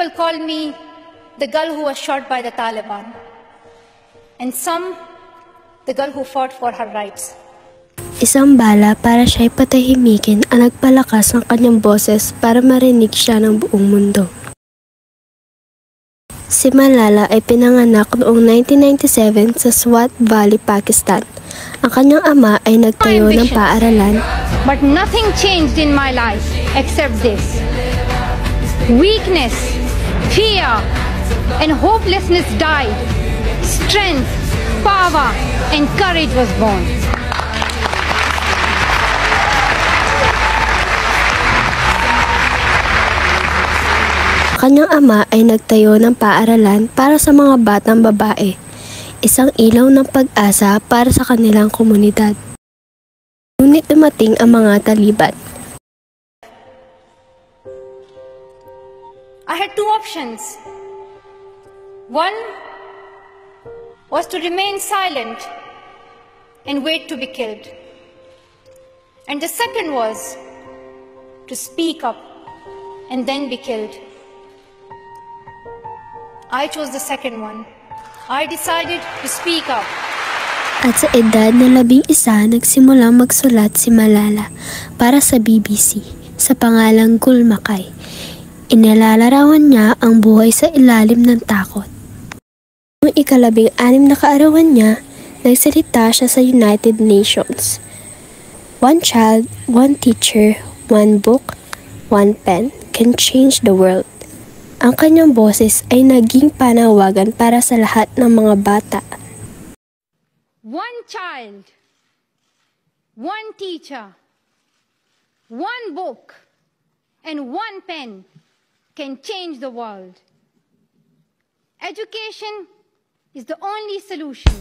people call me the girl who was shot by the Taliban, and some, the girl who fought for her rights. Isang bala para siya'y patahimikin ang nagpalakas ng kanyang boses para marinig siya ng buong mundo. Si Malala ay pinanganak noong 1997 sa Swat Valley, Pakistan. Ang kanyang ama ay nagtayo ng paaralan. But nothing changed in my life except this. Weakness, fear, and hopelessness died. Strength, power, and courage was born. Kanyang ama ay nagtayo ng paaralan para sa mga batang babae, isang ilaw ng pag-asa para sa kanilang komunidad. Ngunit dumating ang mga Taliban. I had two options. One was to remain silent and wait to be killed. And the second was to speak up and then be killed. I chose the second one. I decided to speak up. At sa edad na 11, nagsimulang magsulat si Malala para sa BBC sa pangalang Gulmakay. Inilalarawan niya ang buhay sa ilalim ng takot. Noong 16 na kaarawan niya, nagsalita siya sa United Nations. One child, one teacher, one book, one pen can change the world. Ang kanyang boses ay naging panawagan para sa lahat ng mga bata. One child, one teacher, one book, and one pen can change the world. Education is the only solution.